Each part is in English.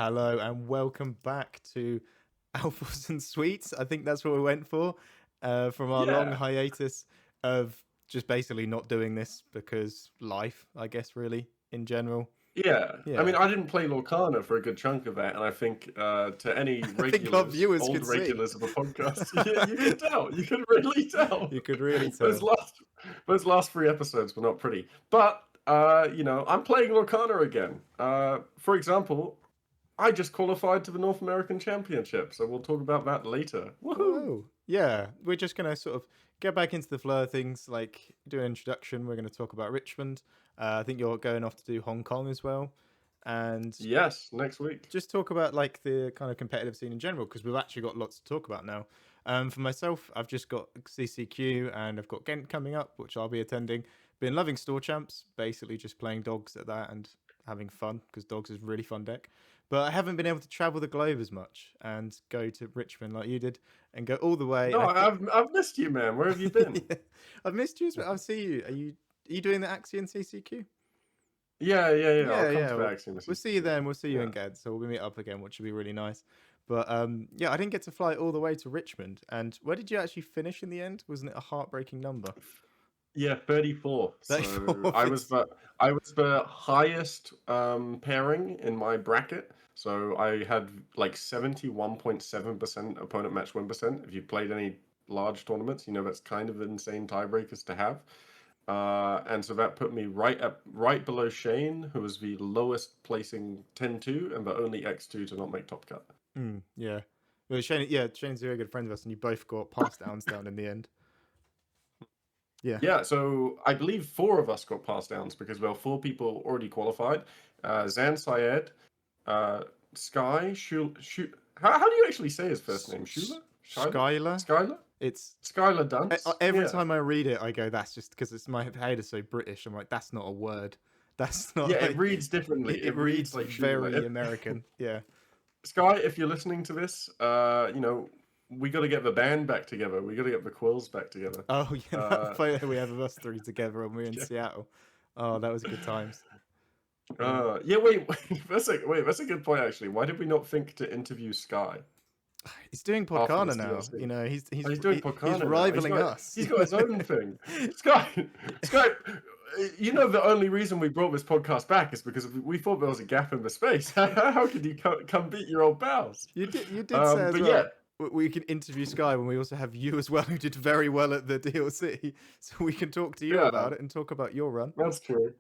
Hello and welcome back to Alphas and Sweets. I think that's what we went for from our long Yeah, hiatus of just basically not doing this because life, I guess, really, in general. yeah. I Yeah. mean, I didn't play Lorcana for a good chunk of that, and I think to any I think our regulars, viewers old could see. regulars of the podcast, you could tell. You could really tell. You could really Those tell. last those last three episodes were not pretty. But I'm playing Lorcana again. For example, I just qualified to the North American Championship, so we'll talk about that later. Woohoo! Whoa. Yeah, we're just going to sort of get back into the flow of things, like do an introduction. We're going to talk about Richmond. I think you're going off to do Hong Kong as well. And Yes, next week. just talk about like the kind of competitive scene in general because we've actually got lots to talk about now. For myself, I've just got CCQ and I've got Ghent coming up, which I'll be attending. Been loving Store Champs, basically just playing dogs at that and having fun because dogs is a really fun deck. But I haven't been able to travel the globe as much and go to Richmond like you did and go all the way. No, I think I've missed you, man. Where have you been? yeah, I've missed you. I'll see you. Are you doing the Axie and CCQ? Yeah. I'll Yeah, come yeah. to We'll, that actually, we'll see you then. We'll see you Yeah. in Ghent. So we'll meet up again, which would be really nice. But yeah, I didn't get to fly all the way to Richmond. And where did you actually finish in the end? Wasn't it a heartbreaking number? Yeah, 34. So 34th. It's I was the highest pairing in my bracket. So I had like 71.7% opponent match win percent. If you played any large tournaments, you know that's kind of insane tiebreakers to have. And so that put me right below Shane, who was the lowest placing 10-2 and the only X2 to not make top cut. yeah. Well, Shane, yeah, Shane's a very good friend of us, and you both got pass downs down in the end. Yeah. Yeah, so I believe four of us got pass downs because well, four people already qualified. Zan Syed, uh, Sky, how do you actually say his first name? Shula? Shyla? Skylar. Skylar? It's Skylar Dunce? every Yeah. time I read it, I go, "That's just because it's my head is so British." I'm like, "That's not a word. That's Yeah, not it like reads differently. it It reads reads like Shula. very American." Yeah. Sky, if you're listening to this, we got to get the band back together. We got to get the Quills back together. Oh, yeah, that Uh, photo we have of us three together when we were in yeah. Seattle. Oh, that was good times. Yeah. Yeah, wait, that's a good point actually. Why did we not think to interview Sky He's doing after Podcana this now. DLC? He's Oh, he's doing he's Pocana now. rivaling us. He's got his own thing. Sky, Sky, you know the only reason we brought this podcast back is because we thought there was a gap in the space. How could you come beat your old pals? You did say as But yeah, well. We can interview Sky when we also have you as well, who did very well at the DLC, so we can talk to you yeah, about it and talk about your run. that's true.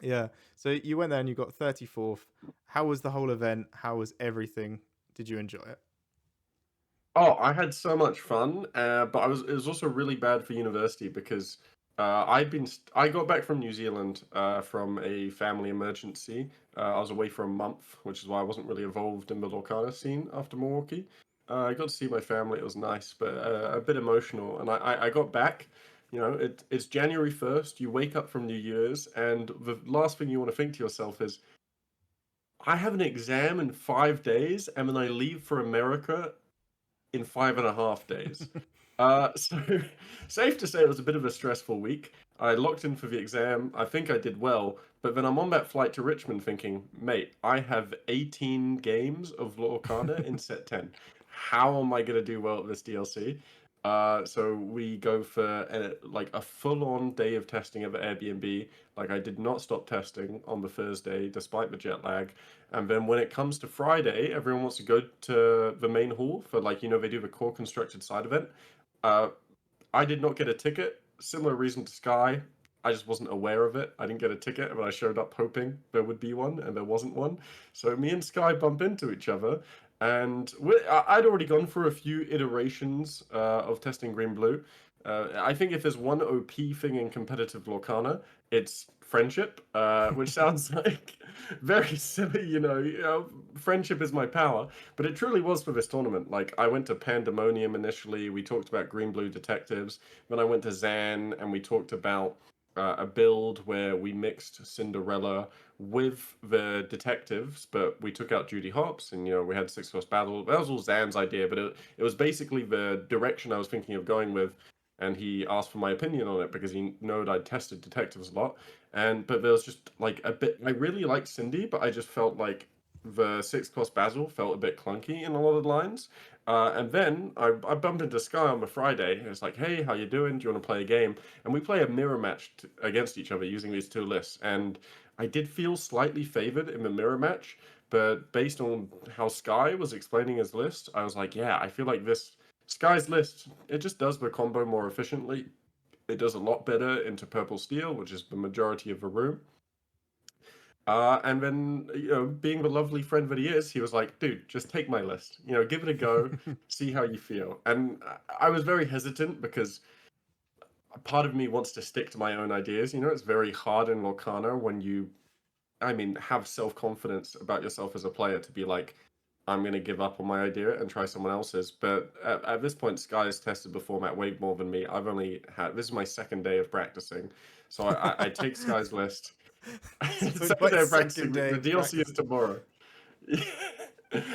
Yeah. So you went there and you got 34th. How was the whole event? How was everything? Did you enjoy it? Oh, I had so much fun, but it was also really bad for university because I got back from New Zealand from a family emergency. I was away for a month, which is why I wasn't really involved in the Lorcana scene after Milwaukee. I got to see my family; it was nice, but a bit emotional. And I got back. It's January 1st. You wake up from New Year's, and the last thing you want to think to yourself is, I have an exam in 5 days, and then I leave for America in 5.5 days. So safe to say it was a bit of a stressful week. I locked in for the exam. I think I did well, but then I'm on that flight to Richmond thinking, mate, I have 18 games of Lorcana in set 10. How am I going to do well at this DLC? So we go for a full-on day of testing at the Airbnb. Like I did not stop testing on the Thursday despite the jet lag. And then when it comes to Friday, everyone wants to go to the main hall for they do the core constructed side event. Uh, I did not get a ticket. Similar reason to Sky. I just wasn't aware of it. I didn't get a ticket, but I showed up hoping there would be one, and there wasn't one. So me and Sky bump into each other, and I'd already gone through a few iterations of testing Green Blue. I think if there's one OP thing in competitive Lorcana, it's friendship, which sounds like very silly, friendship is my power, but it truly was for this tournament. Like, I went to Pandemonium initially, we talked about Green Blue Detectives, then I went to Zan, and we talked about a build where we mixed Cinderella with the detectives, but we took out Judy Hopps, and we had 6 Horse Battle. That was all Zan's idea, but it was basically the direction I was thinking of going with, and he asked for my opinion on it because he knowed I'd tested detectives a lot. But there was just like a bit. I really liked Cindy, but I just felt like the 6 cost Basil felt a bit clunky in a lot of lines. And then I bumped into Sky on the Friday. And it's like, hey, how you doing? Do you want to play a game? And we play a mirror match against each other using these two lists. And I did feel slightly favored in the mirror match, but based on how Sky was explaining his list, I was like, yeah, I feel like this Sky's list, it just does the combo more efficiently. It does a lot better into purple steel, which is the majority of the room. And then, being the lovely friend that he is, he was like, dude, just take my list, give it a go, see how you feel. And I was very hesitant because a part of me wants to stick to my own ideas. It's very hard in Lorcana when have self-confidence about yourself as a player to be like, I'm going to give up on my idea and try someone else's. But at this point, Sky has tested the format way more than me. This is my second day of practicing. So I take Sky's list. So Second my day of second practicing. day The of DLC is practicing. tomorrow.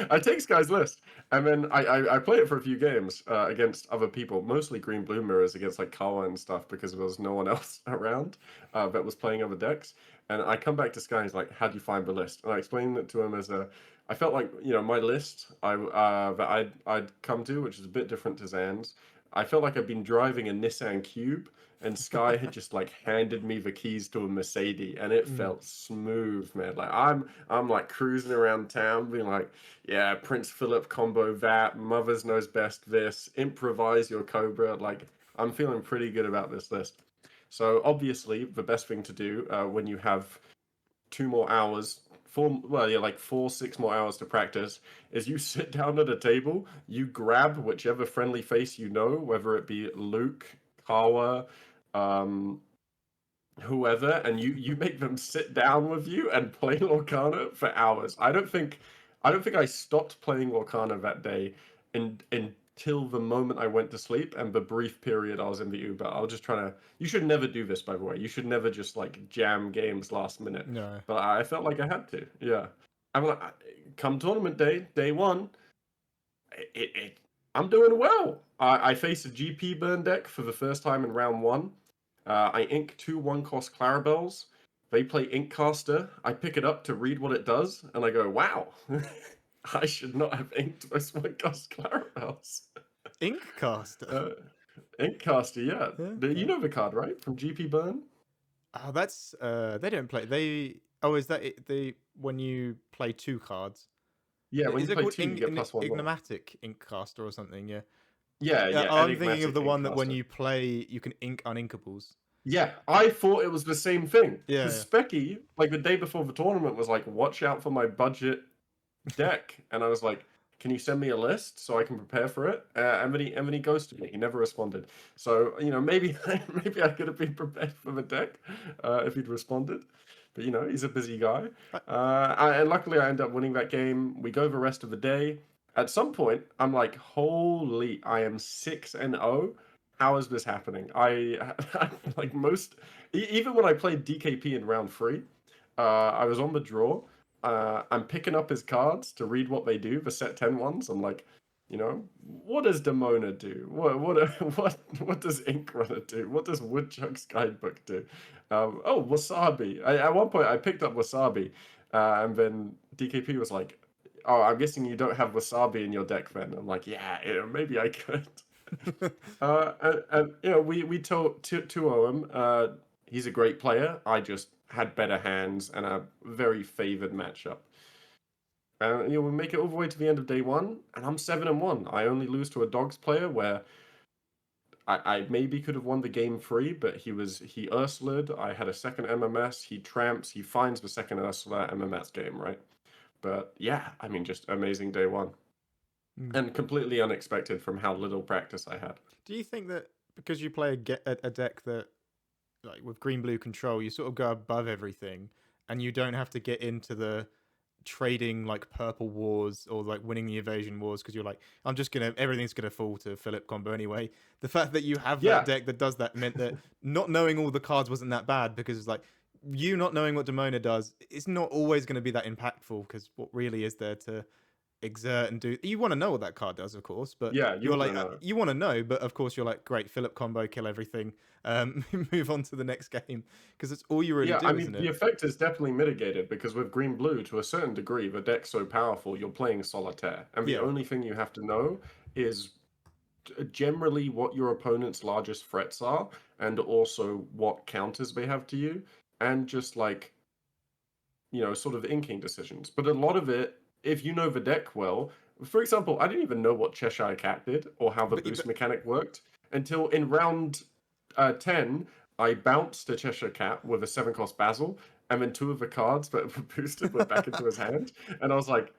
I take Sky's list, and then I play it for a few games against other people, mostly green blue mirrors against like Kawa and stuff because there was no one else around that was playing other decks. And I come back to Sky and he's like, "How do you find the list?" And I explained it to him as I felt like my list that I'd come to, which is a bit different to Zan's. I felt like I'd been driving a Nissan Cube and Sky had just like handed me the keys to a Mercedes, and it Mm. felt smooth, man. Like I'm like cruising around town, being like, yeah, Prince Philip combo that, Mother's knows best this, improvise your Cobra. Like I'm feeling pretty good about this list. So obviously, the best thing to do when you have 2 more hours, like 6 more hours to practice, is you sit down at a table, you grab whichever friendly face whether it be Luke, Kawa, um, whoever, and you make them sit down with you and play Lorcana for hours. I don't think I stopped playing Lorcana that day until the moment I went to sleep and the brief period I was in the Uber. I was just trying to. You should never do this, by the way. You should never just like jam games last minute. No. But I felt like I had to. Yeah. I'm like, come tournament day one, it I'm doing well. I faced a GP burn deck for the first time in round one. I ink 2 1-cost Clarabelles. They play Inkcaster. I pick it up to read what it does, and I go, wow, I should not have inked those 1-cost Clarabelles. Inkcaster. Uh, Inkcaster, yeah. You Okay. know the card, right? From GP Burn? Oh, that's they don't play. They oh, is that it? They when you play two cards? Yeah, when Is you it play called two, you get +1/+1. Ignomatic Inkcaster or something? Yeah. Yeah, Yeah. yeah, Oh, I'm thinking of enigmatic the one that when Inkcaster. you play, you can ink uninkables. Yeah, I thought it was the same thing. Yeah. Because Specky, like the day before the tournament, was like, watch out for my budget deck. And I was like, can you send me a list so I can prepare for it? And then he ghosted me. He never responded. So, maybe maybe I could have been prepared for the deck if he'd responded. But, he's a busy guy. I, And luckily, I end up winning that game. We go the rest of the day. At some point, I'm like, holy, I am 6-0. How is this happening? Like even when I played DKP in round three, I was on the draw. I'm picking up his cards to read what they do, the set 10 ones. I'm like, what does Demona do? What does Ink Runner do? What does Woodchuck's Guidebook do? Wasabi. At one point, I picked up Wasabi, and then DKP was like, "Oh, I'm guessing you don't have Wasabi in your deck, then." I'm like, "Yeah, maybe I could." We told 2-0 him. He's a great player. I just had better hands and a very favored matchup. And we make it all the way to the end of day one, and I'm 7-1. I only lose to a dogs player where I maybe could have won the game free, but he Ursula'd. I had a second MMS. He tramps. He finds the second Ursula MMS game, right? But yeah, just amazing day one, Hmm. and completely unexpected from how little practice I had. Do you think that because you play a deck that like with green blue control, you sort of go above everything, and you don't have to get into the trading like purple wars or like winning the evasion wars because you're like, everything's gonna fall to Philip combo anyway. The fact that you have that Yeah, deck that does that meant that not knowing all the cards wasn't that bad because it's like you not knowing what Demona does, it's not always going to be that impactful because what really is there to exert and do. You want to know what that card does, of course, but Yeah, you you're want to like know. you want to know, but of course you're like, great, Philip combo, kill everything, move on to the next game because it's all you really Yeah, I do, mean, isn't the it? effect is definitely mitigated because with green blue, to a certain degree, the deck's so powerful, you're playing solitaire, and the Yeah. only thing you have to know is generally what your opponent's largest threats are, and also what counters they have to you, and just like, sort of inking decisions. But a lot of it, if you know the deck well, for example, I didn't even know what Cheshire Cat did or how the boost But mechanic worked until in round 10, I bounced a Cheshire Cat with a 7-cost Basil, and then two of the cards that were boosted went back into his hand. And I was like,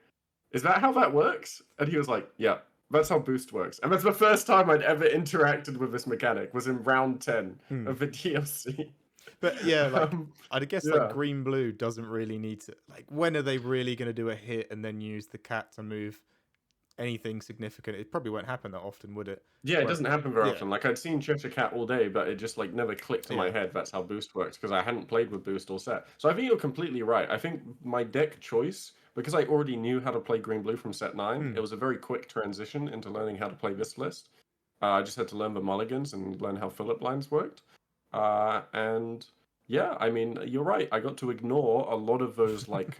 is that how that works? And he was like, yeah, that's how boost works. And that's the first time I'd ever interacted with this mechanic, was in round 10 hmm. of the DLC. But yeah, like um, I guess like yeah. green blue doesn't really need to, like, when are they really going to do a hit and then use the cat to move anything significant? It probably won't happen that often, would it? Yeah, it Where doesn't happen very yeah, often. Like I'd seen Cheshire Cat all day, but it just like never clicked in my yeah. head that's how boost works because I hadn't played with boost or set. So I think you're completely right. I think my deck choice, because I already knew how to play green blue from set 9, Hmm. it was a very quick transition into learning how to play this list. I just had to learn the mulligans and learn how Phillip lines worked. And yeah, I mean, you're right. I got to ignore a lot of those like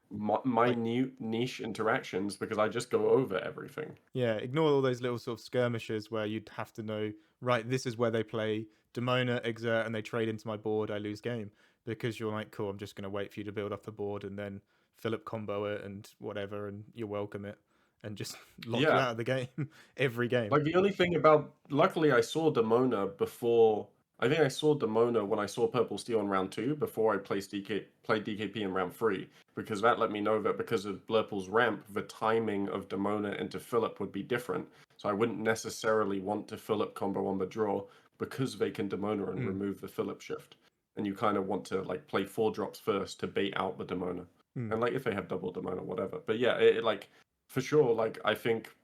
Like minute niche interactions because I just go over everything. yeah, ignore all those little sort of skirmishes where you'd have to know, right, this is where they play Demona, Exert, and they trade into my board, I lose game. Because you're like, cool, I'm just going to wait for you to build up the board and then Philip combo it and whatever, and you welcome it and just lock you Yeah. out of the game every game. Like the only thing about, luckily I saw Demona before. I think I saw Demona when I saw Purple Steel in round 2 before I played DKP in round 3 because that let me know that because of Blurple's ramp, the timing of Demona into Philip would be different. So I wouldn't necessarily want to Philip combo on the draw because they can Demona and Mm. remove the Philip shift. And you kind of want to like play 4 drops first to bait out the Demona. Mm. And like if they have double Demona, whatever. But yeah, like for sure, like I think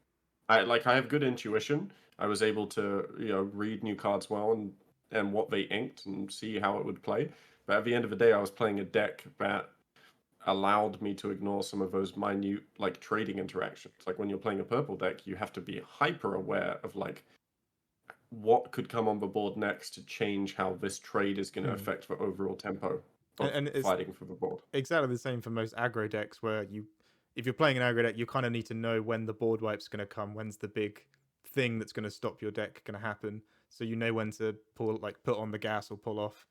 I have good intuition. I was able to read new cards well and what they inked and see how it would play. But at the end of the day, I was playing a deck that allowed me to ignore some of those minute like trading interactions. Like when you're playing a purple deck, you have to be hyper aware of like what could come on the board next to change how this trade is going to Mm. affect the overall tempo of And it's fighting for the board. exactly the same for most aggro decks where if you're playing an aggro deck, you kind of need to know when the board wipe's going to come, when's the big thing that's going to stop your deck going to happen, so you know when to put on the gas or pull off.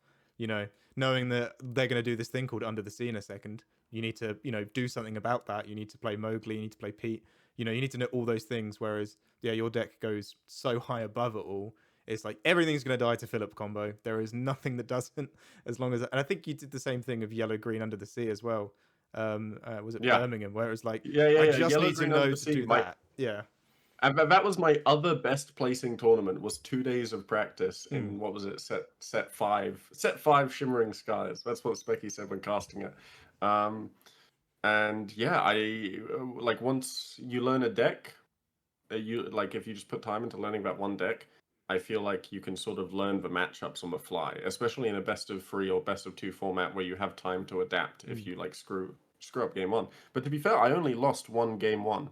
Knowing that they're going to do this thing called Under the Sea in a second, you need to do something about that. You need to play Mowgli, you need to play Pete. You need to know all those things. Whereas yeah, your deck goes so high above it all. It's like everything's going to die to Philip combo. There is nothing that doesn't, as long as. And I think you did the same thing of yellow green Under the Sea as well. Was it Yeah, Birmingham, where it was like, yeah, yeah, I yeah. just Yellow need to green under know the to sea. do that. Yeah. And that was my other best placing tournament. Was 2 days of practice Mm. in what was it? Set 5 Shimmering Skies. That's what Specky said when casting it. And yeah, I like once you learn a deck, you like if you just put time into learning that one deck, I feel like you can sort of learn the matchups on the fly, especially in a best of 3 or best of 2 format where you have time to adapt if Mm. you like screw up game 1. But to be fair, I only lost one game 1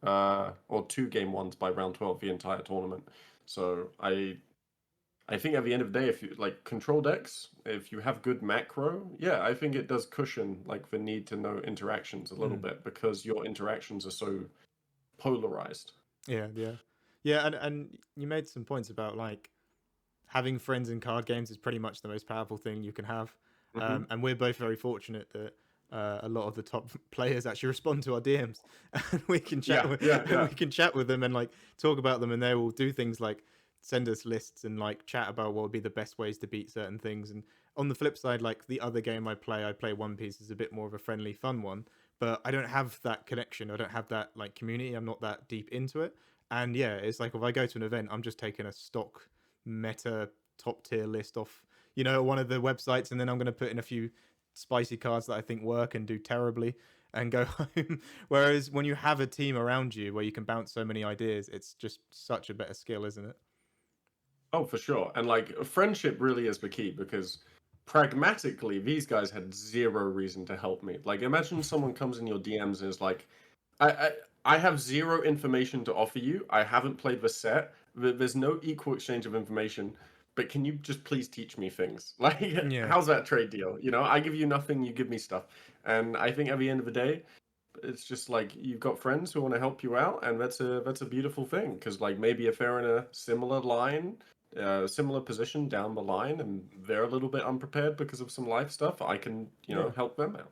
or 2 game 1s by round 12 the entire tournament. So I think at the end of the day, if you like control decks, if you have good macro, yeah, I think it does cushion like the need to know interactions a little Mm. bit because your interactions are so polarized. Yeah, yeah, yeah. And you made some points about like having friends in card games is pretty much the most powerful thing you can have. Hmm. And we're both very fortunate that a lot of the top players actually respond to our DMs, and we can chat Yeah, yeah, and yeah. we can chat with them and like talk about them, and they will do things like send us lists and like chat about what would be the best ways to beat certain things. And on the flip side, like the other game I play One Piece is a bit more of a friendly, fun one, but I don't have that connection. I don't have that like community. I'm not that deep into it. And yeah, it's like if I go to an event, I'm just taking a stock meta top tier list off one of the websites, and then I'm going to put in a few spicy cards that I think work and do terribly and go home. Whereas when you have a team around you where you can bounce so many ideas, it's just such a better skill, isn't it? Oh, for sure. And like friendship really is the key because pragmatically, these guys had zero reason to help me. Like, imagine someone comes in your DMs and is like, I, I I have zero information to offer you. I haven't played the set. There's no equal exchange of information. But can you just please teach me things? Like, Yeah. how's that trade deal? You know, I give you nothing, you give me stuff. And I think at the end of the day, it's just like you've got friends who want to help you out, and that's a beautiful thing. Because like maybe if they're in a similar line, similar position down the line, and they're a little bit unprepared because of some life stuff, I can Yeah. help them out.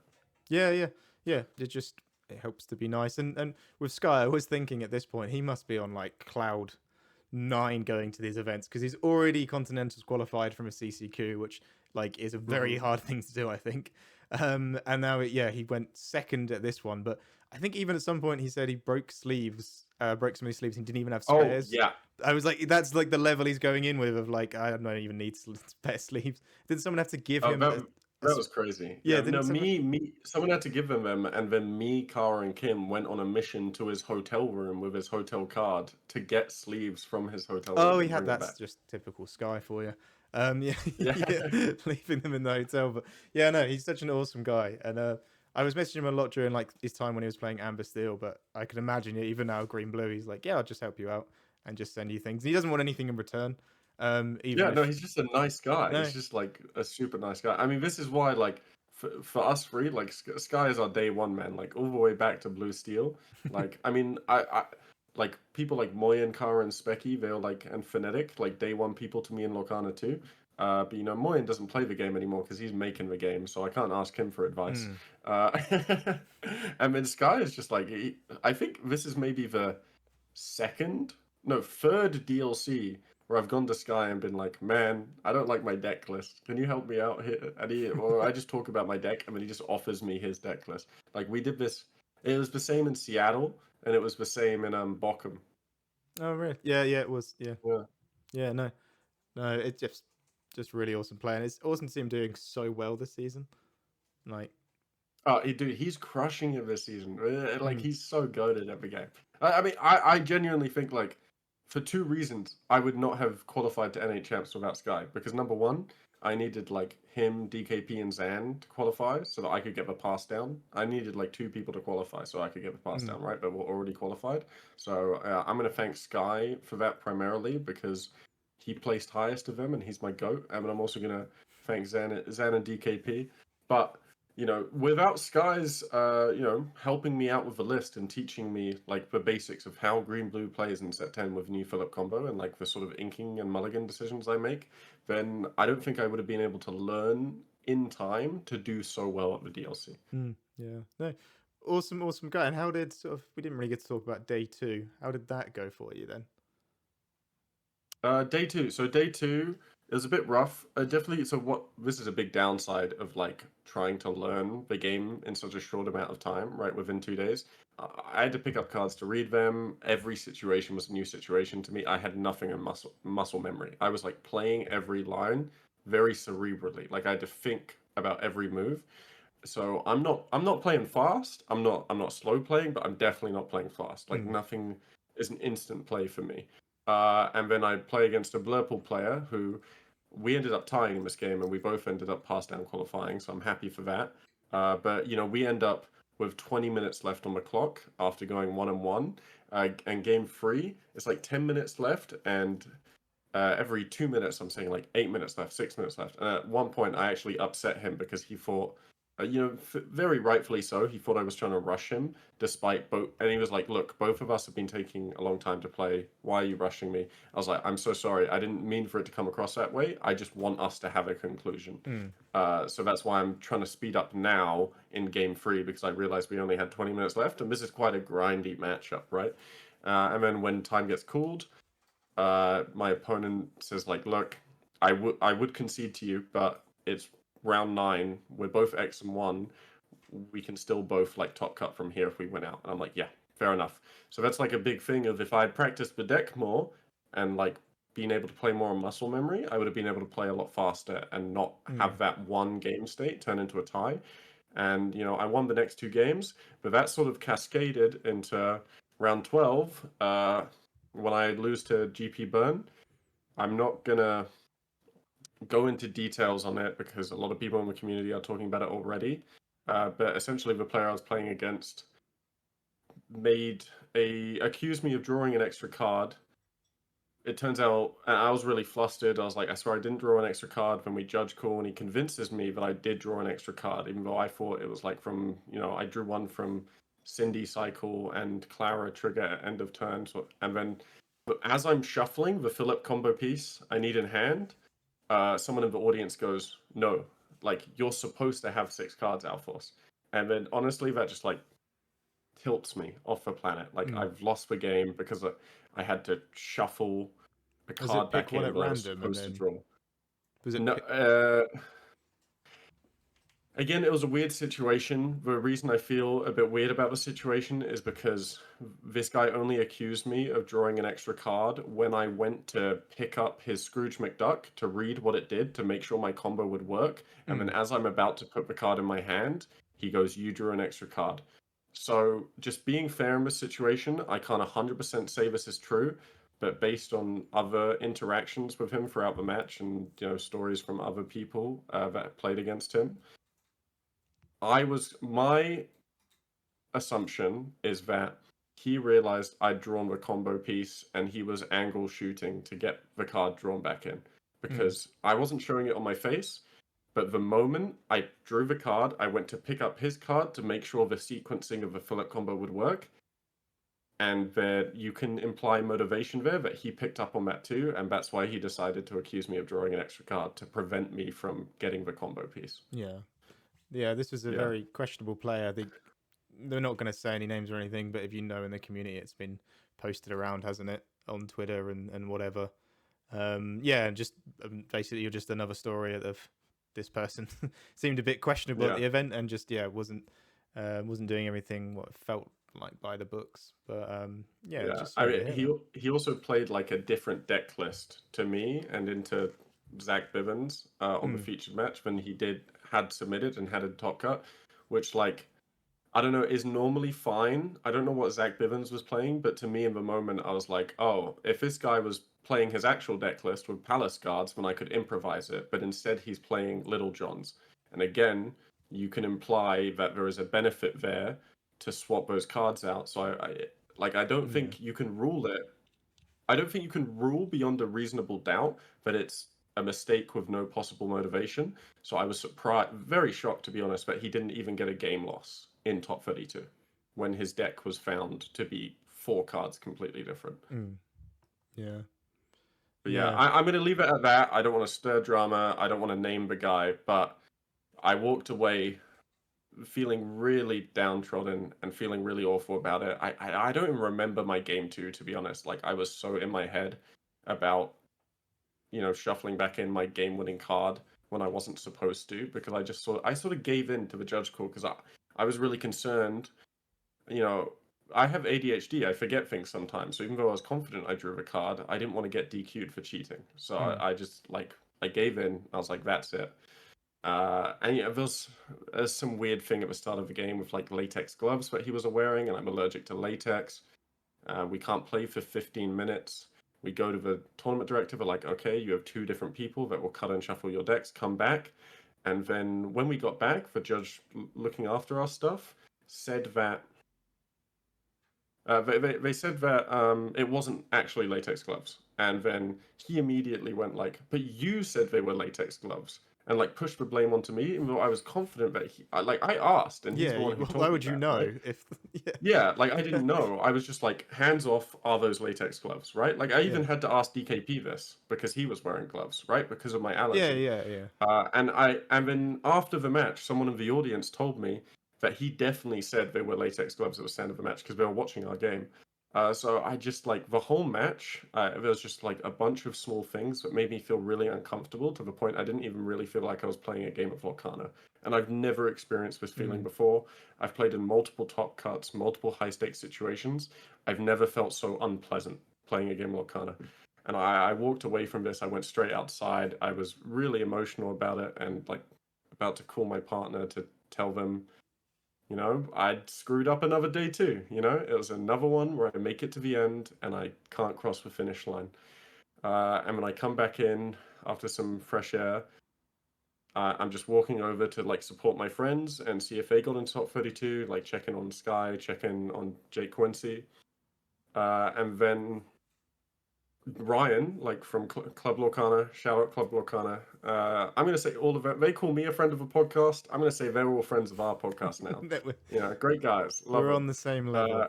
Yeah, yeah, yeah. It helps to be nice. And with Sky, I was thinking at this point he must be on like cloud nine going to these events because he's already Continentals qualified from a CCQ, which like is a very Hmm. hard thing to do, I think. And now yeah, he went second at this one, but I think even at some point he said he broke sleeves, broke some of his sleeves, and didn't even have Oh spares. yeah. I was like, that's like the level he's going in with of like I don't even need spare sleeves. Did someone have to give Oh, him a that was crazy. yeah? Yeah, Didn't no, someone? someone had to give him them, and then me, Cara, and Kim went on a mission to his hotel room with his hotel card to get sleeves from his hotel Oh, room he and had bring them that's back. just typical Sky for you. Yeah, Yeah, yeah, leaving them in the hotel. But yeah, no, he's such an awesome guy, and I was messaging him a lot during like his time when he was playing Amber Steel. But I can imagine even now, Green Blue, he's like, yeah, I'll just help you out and just send you things. He doesn't want anything in return. Even yeah. No, if he's just a nice guy. no, He's just like a super nice guy. I mean, this is why like for us three, like Sky is our day one man. Like all the way back to Blue Steel. Like I mean, I like people like Moyen, Kara, and Specky. They're like and Phonetic, like day one people to me in Lorcana too. But Moyen doesn't play the game anymore because he's making the game, so I can't ask him for advice. mm, Uh, and then Sky is just like I think this is maybe the third DLC where I've gone to Sky and been like, man, I don't like my deck list. Can you help me out here? Or I just talk about my deck and then he just offers me his deck list. Like we did this, it was the same in Seattle and it was the same in Bochum. oh really? Yeah, yeah, it was. Yeah, Yeah. yeah, no, no, it's just really awesome playing. It's awesome to see him doing so well this season. Like, Oh, dude, he's crushing it this season. Like mm, he's so good at every game. I mean, I genuinely think like for two reasons, I would not have qualified to NA champs without Sky. Because number one, I needed like him, DKP, and Zan to qualify so that I could get the pass down. I needed like two people to qualify so I could get the pass mm, down, right? But we're already qualified. So I'm gonna thank Sky for that primarily because he placed highest of them and he's my goat. And I'm also gonna thank Zan and DKP. But without Sky's, helping me out with the list and teaching me like the basics of how Green Blue plays in set 10 with new Philip combo and like the sort of inking and mulligan decisions I make, then I don't think I would have been able to learn in time to do so well at the DLC. yeah, no, awesome, awesome guy. And how did sort of we didn't really get to talk about day two. How did that go for you then? Day two. So day two is a bit rough. Definitely. So what? This is a big downside of like trying to learn the game in such a short amount of time, right? Within 2 days, I had to pick up cards to read them. Every situation was a new situation to me. I had nothing in muscle memory. I was like playing every line very cerebrally. Like I had to think about every move. So I'm not playing fast. I'm not slow playing, but I'm definitely not playing fast. Like Mm, nothing is an instant play for me. And then I play against a Blurple player who we ended up tying in this game, and we both ended up pass down qualifying. So I'm happy for that. But we end up with 20 minutes left on the clock after going 1-1. And game three, it's like 10 minutes left, and every 2 minutes I'm saying like 8 minutes left, 6 minutes left. And at one point I actually upset him because he thought, very rightfully so, he thought I was trying to rush him despite both. And he was like, look, both of us have been taking a long time to play. Why are you rushing me? I was like, I'm so sorry. I didn't mean for it to come across that way. I just want us to have a conclusion. mm, So that's why I'm trying to speed up now in game three because I realized we only had 20 minutes left. And this is quite a grindy matchup, right? And then when time gets cooled, my opponent says like, look, I would concede to you, but it's round 9. We're both X and 1. We can still both like top cut from here if we win out. And I'm like, yeah, fair enough. So that's like a big thing of if I'd practiced the deck more and like being able to play more on muscle memory, I would have been able to play a lot faster and not mm, have that one game state turn into a tie. And I won the next 2 games, but that sort of cascaded into round 12. When I lose to GP Burn, I'm not gonna go into details on it because a lot of people in the community are talking about it already. But essentially, the player I was playing against accused me of drawing an extra card. It turns out, and I was really flustered. I was like, I swear I didn't draw an extra card. Then we judge call, and he convinces me that I did draw an extra card, even though I thought it was like from, I drew one from Cindy cycle and Clara trigger at end of turn. So, and then, but as I'm shuffling the Philip combo piece I need in hand, someone in the audience goes, "No, like you're supposed to have 6 cards, Alphorce." And then honestly, that just like tilts me off the planet. Like I've lost the game because I had to shuffle a Was it card pick back one in at that I was random and supposed to then draw. was it No, again, it was a weird situation. The reason I feel a bit weird about the situation is because this guy only accused me of drawing an extra card when I went to pick up his Scrooge McDuck to read what it did to make sure my combo would work. And then as I'm about to put the card in my hand, he goes, "You drew an extra card." So just being fair in this situation, I can't 100% say this is true, but based on other interactions with him throughout the match and stories from other people that played against him, my assumption is that he realized I'd drawn the combo piece and he was angle shooting to get the card drawn back in because I wasn't showing it on my face. But the moment I drew the card, I went to pick up his card to make sure the sequencing of the Philip combo would work. And that you can imply motivation there that he picked up on that too. And that's why he decided to accuse me of drawing an extra card to prevent me from getting the combo piece. Yeah, this was a very questionable player. I think they're not going to say any names or anything, but if you know in the community, it's been posted around, hasn't it, on Twitter and whatever. Just basically, you're just another story of this person seemed a bit questionable at the event and just wasn't doing everything what it felt like by the books. But just I mean, he also played like a different deck list to me and into Zach Bivens on the featured match than he had submitted and had a top cut, which like I don't know is normally fine. I don't know what Zach Bivens was playing, but to me in the moment I was like, oh, if this guy was playing his actual deck list with Palace guards, then I could improvise it. But instead he's playing Little Johns, and again, you can imply that there is a benefit there to swap those cards out. So I don't think you can rule it. I don't think you can rule beyond a reasonable doubt that it's a mistake with no possible motivation. So I was very shocked to be honest, that he didn't even get a game loss in top 32 when his deck was found to be 4 cards completely different. Yeah. But I'm going to leave it at that. I don't want to stir drama. I don't want to name the guy, but I walked away feeling really downtrodden and feeling really awful about it. I don't even remember my game 2, to be honest. Like I was so in my head about shuffling back in my game-winning card when I wasn't supposed to, because I sort of gave in to the judge call because I was really concerned. I have ADHD. I forget things sometimes. So even though I was confident I drew a card, I didn't want to get DQ'd for cheating. So I just I gave in. I was like, that's it. And there's some weird thing at the start of the game with like latex gloves that he was wearing, and I'm allergic to latex. We can't play for 15 minutes. We go to the tournament director. We're like, okay, you have 2 different people that will cut and shuffle your decks. Come back. And then when we got back, the judge looking after our stuff said that they said that it wasn't actually latex gloves. And then he immediately went like, but you said they were latex gloves. And like pushed the blame onto me, even though I was confident that I asked, and he's the one who told me. Why would you know right? if? Like I didn't know. I was just like, hands off, are those latex gloves, right? Like I even had to ask DKP this because he was wearing gloves, right? Because of my allergy. And then after the match, someone in the audience told me that he definitely said they were latex gloves at the stand of the match because they were watching our game. So I just like the whole match. There was just like a bunch of small things that made me feel really uncomfortable to the point I didn't even really feel like I was playing a game of Lorcana. And I've never experienced this feeling before. I've played in multiple top cuts, multiple high stakes situations. I've never felt so unpleasant playing a game of Lorcana. And I walked away from this. I went straight outside. I was really emotional about it and like about to call my partner to tell them I'd screwed up another day too. It was another one where I make it to the end and I can't cross the finish line. And when I come back in after some fresh air, I'm just walking over to like support my friends and see if they got into top 32, like checking on Sky, checking on Jake Quincy, and then Ryan, like from Club Lorcana, shout out Club Lorcana. I'm gonna say all of it. They call me a friend of a podcast. I'm gonna say they're all friends of our podcast now. That we- Great guys, love We're them. on the same Uh, level.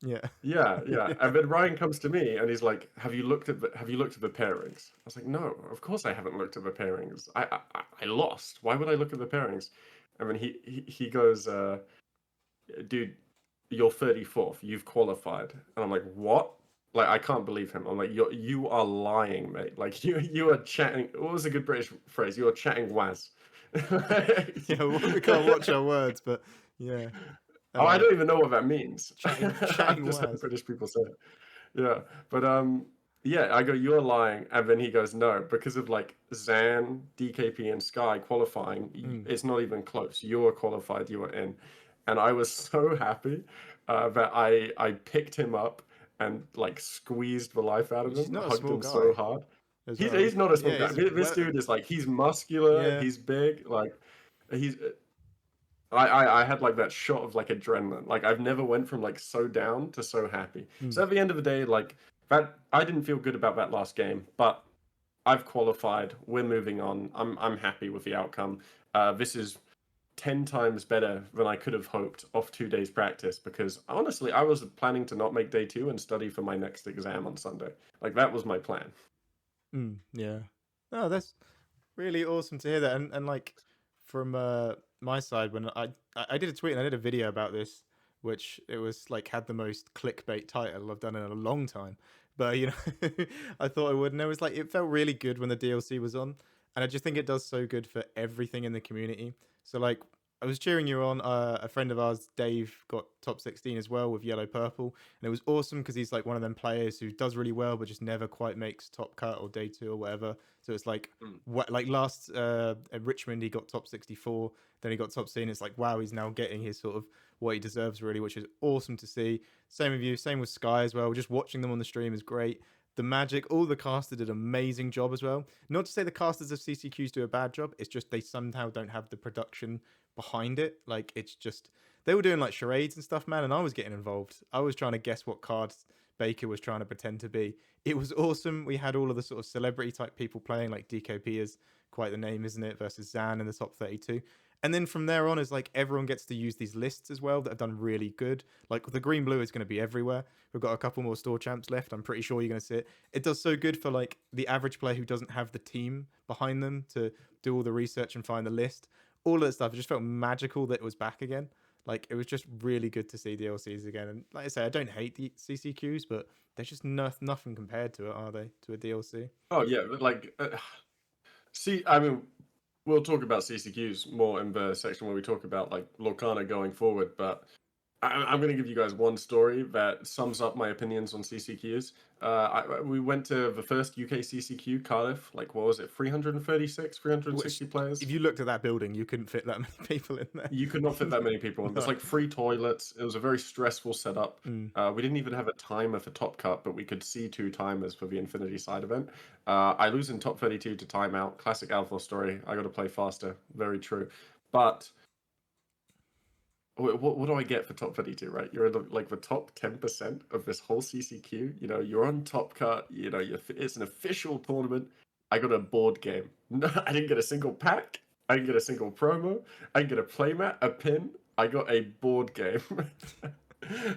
Yeah. yeah, yeah. And then Ryan comes to me and he's like, Have you looked at the pairings?" I was like, "No, of course I haven't looked at the pairings. I lost. Why would I look at the pairings?" And then he goes, "Dude, you're 34th. You've qualified." And I'm like, "What?" Like I can't believe him. I'm like, you are lying, mate. Like you are chatting. What was a good British phrase? You are chatting was. Yeah, we can't watch our words, but yeah. Oh, I Uh, don't even know what that means. I've chatting just heard was. British people say it. Yeah, but yeah. I go, "You're lying," and then he goes, "No, because of like Zan, DKP, and Sky qualifying, Mm. it's not even close. You are qualified. You are in." And I was so happy that I picked him up and like squeezed the life out of He's him, not a hugged small him so guy hard. as He's well. he's not a small Yeah, guy. he's This well. dude is like he's muscular. Yeah. He's big. Like he's I had like that shot of like adrenaline. Like I've never went from like so down to so happy. Mm. So at the end of the day, like that I didn't feel good about that last game, but I've qualified. We're moving on. I'm happy with the outcome. This is 10 times better than I could have hoped off 2 days practice because honestly, I was planning to not make day 2 and study for my next exam on Sunday. Like that was my plan. Yeah. No, that's really awesome to hear that. And like from my side, when I did a tweet and I did a video about this, which it was like had the most clickbait title I've done in a long time. But you know, I thought I would, and it was like it felt really good when the DLC was on, and I just think it does so good for everything in the community. So like I was cheering you on. A friend of ours, Dave, got top 16 as well with yellow purple, and it was awesome because he's like one of them players who does really well but just never quite makes top cut or day 2 or whatever. So it's like Mm. what like last at Richmond he got top 64, then he got top C, and it's like wow, he's now getting his sort of what he deserves really, which is awesome to see. Same with you, same with Sky as well. Just watching them on the stream is great. The magic, all the casters did an amazing job as well. Not to say the casters of CCQs do a bad job, it's just they somehow don't have the production behind it. Like it's just they were doing like charades and stuff, man, and I was getting involved. I was trying to guess what cards Baker was trying to pretend to be. It was awesome. We had all of the sort of celebrity type people playing, like DKP is quite the name, isn't it? Versus Zan in the top 32. And then from there on, is like everyone gets to use these lists as well that have done really good. Like the green blue is going to be everywhere. We've got a couple more store champs left. I'm pretty sure you're going to see it. It does so good for like the average player who doesn't have the team behind them to do all the research and find the list. All of that stuff. It just felt magical that it was back again. Like it was just really good to see DLCs again. And like I say, I don't hate the CCQs, but they're just nothing compared to it, are they? To a DLC? Oh yeah, but like see, I mean, we'll talk about CCQs more in the section where we talk about like Lorcana going forward, but I'm going to give you guys one story that sums up my opinions on CCQs. We went to the first UK CCQ, Cardiff. Like, what was it? 336, Which, 360 players. if you looked at that building, you couldn't fit that many people in there. You could not fit that many people in. There's No. like 3 toilets. It was a very stressful setup. Mm. We didn't even have a timer for Top Cut, but we could see 2 timers for the Infinity side event. I lose in top 32 to timeout. Classic Alpha story. I got to play faster. Very true. But what do I get for top 32, right? You're in like the top 10% of this whole CCQ. You know, you're on Top Cut. You know, it's an official tournament. I got a board game. No, I didn't get a single pack. I didn't get a single promo. I didn't get a playmat, a pin. I got a board game.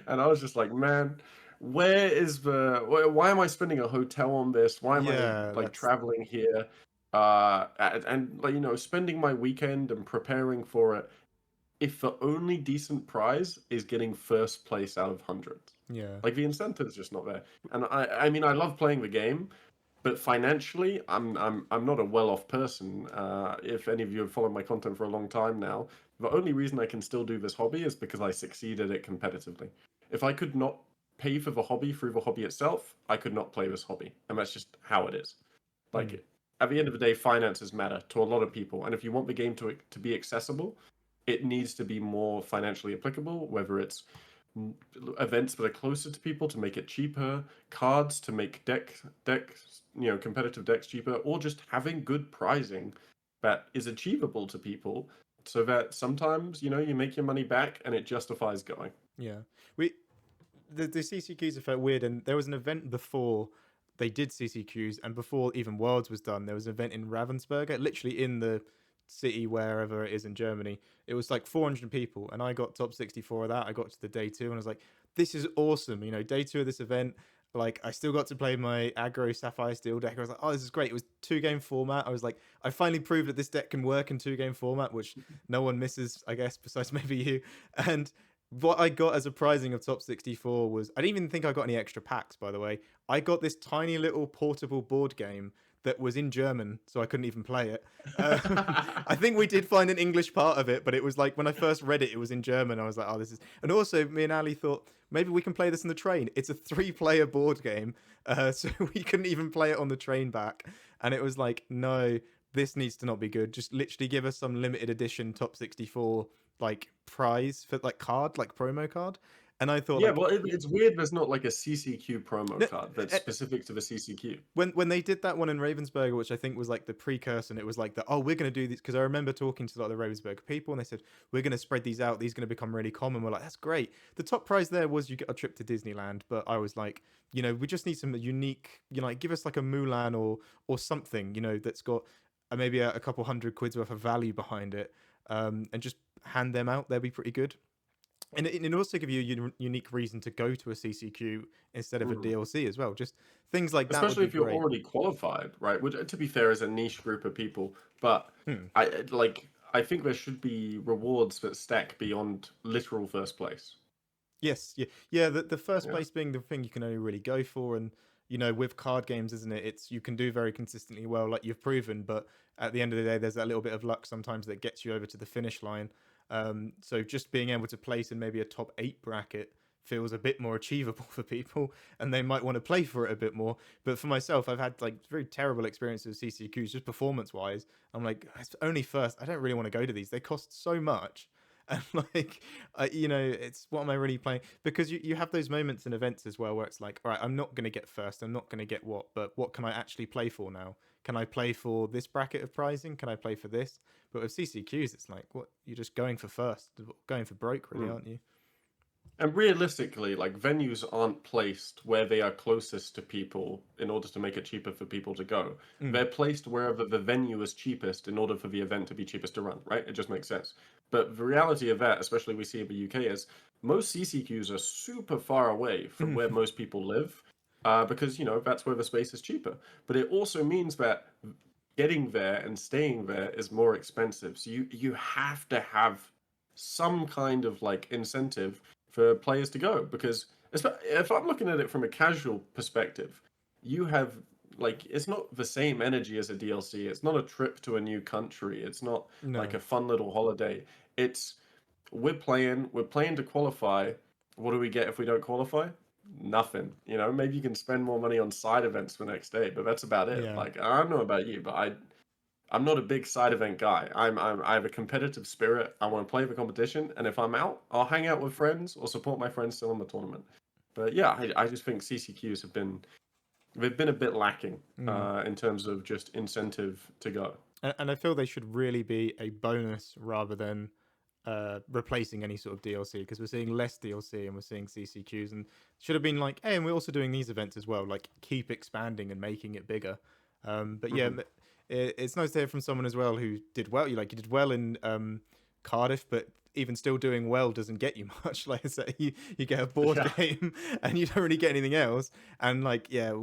And I was just like, man, where is why am I spending a hotel on this? Why am I Yeah, like that's traveling here? And like, spending my weekend and preparing for it if the only decent prize is getting first place out of hundreds. yeah. Like the incentive's just not there. And I mean I love playing the game, but financially I'm not a well-off person. If any of you have followed my content for a long time now, the only reason I can still do this hobby is because I succeeded at it competitively. If I could not pay for the hobby through the hobby itself, I could not play this hobby. And that's just how it is. Like Mm. at the end of the day, finances matter to a lot of people. And if you want the game to be accessible, it needs to be more financially applicable, whether it's events that are closer to people to make it cheaper, cards to make competitive decks cheaper, or just having good prizing that is achievable to people, so that sometimes you make your money back and it justifies going. Yeah, we the CCQs have felt weird, and there was an event before they did CCQs, and before even Worlds was done, there was an event in Ravensburger, literally in the city wherever it is in Germany. It was like 400 people, and I got top 64 of that. I got to the day two, and I was like, "This is awesome!" Day two of this event. Like, I still got to play my aggro Sapphire Steel deck. I was like, "Oh, this is great!" It was 2 game format. I was like, I finally proved that this deck can work in 2 game format, which no one misses, I guess, besides maybe you. And what I got as a prizing of top 64 was, I didn't even think I got any extra packs, by the way. I got this tiny little portable board game that was in German, so I couldn't even play it. I think we did find an English part of it, but it was like when I first read it, it was in German. I was like, oh, this is. And also, me and Ali thought maybe we can play this on the train. It's a 3-player board game, so we couldn't even play it on the train back. And it was like, no, this needs to not be good. Just literally give us some limited edition top 64 like prize for like card, like promo card. And I thought Yeah, like, well, it's weird there's not like a CCQ promo no, card that's eh, specific to the CCQ. when they did that one in Ravensburger, which I think was like the precursor, and it was like the, oh, we're going to do these, because I remember talking to like the Ravensburger people, and they said we're going to spread these out, these are going to become really common. We're like, that's great. The top prize there was you get a trip to Disneyland, but I was like, we just need some unique, like give us like a Mulan or something, that's got maybe a couple £100 worth of value behind it, and just hand them out. They'd be pretty good. And it also give you a unique reason to go to a CCQ instead of a Mm. DLC as well. Just things like that would Especially be if you're great. already qualified, right? Which, to be fair, is a niche group of people. But Hmm. I think there should be rewards that stack beyond literal first place. Yes, yeah. The first Yeah. place being the thing you can only really go for, and with card games, isn't it? It's you can do very consistently well, like you've proven, but at the end of the day, there's that little bit of luck sometimes that gets you over to the finish line. So just being able to place in maybe a top 8 bracket feels a bit more achievable for people, and they might want to play for it a bit more. But for myself, I've had like very terrible experiences with CCQs, just performance wise. I'm like, it's only first. I don't really want to go to these. They cost so much. And like, it's what am I really playing? Because you have those moments in events as well where it's like, all right, I'm not going to get first. I'm not going to get what, but what can I actually play for now? Can I play for this bracket of prizing? Can I play for this? But with CCQs, it's like, what? You're just going for first, going for broke, really, Mm. aren't you? And realistically, like venues aren't placed where they are closest to people in order to make it cheaper for people to go. Mm. They're placed wherever the venue is cheapest in order for the event to be cheapest to run, right? It just makes sense. But the reality of that, especially we see in the UK, is most CCQs are super far away from where Mm. most people live, because that's where the space is cheaper. But it also means that getting there and staying there is more expensive. So you have to have some kind of like incentive for players to go, because if I'm looking at it from a casual perspective, you have like it's not the same energy as a DLC. It's not a trip to a new country. It's not like No. a fun little holiday. It's we're playing to qualify. What do we get if we don't qualify? Nothing. Maybe you can spend more money on side events the next day, but that's about it. Yeah. Like I don't know about you, but I'm not a big side event guy. I have a competitive spirit. I want to play the competition, and if I'm out, I'll hang out with friends or support my friends still in the tournament. But yeah, I just think CCQs they've been a bit lacking Mm. in terms of just incentive to go. And I feel they should really be a bonus rather than replacing any sort of DLC, because we're seeing less DLC and we're seeing CCQs, and should have been like, hey, and we're also doing these events as well. Like, keep expanding and making it bigger. But yeah, Hmm. it's nice to hear from someone as well who did well. You did well in Cardiff, but even still doing well doesn't get you much. Like I said, you get a board Yeah. game and you don't really get anything else. And like, yeah,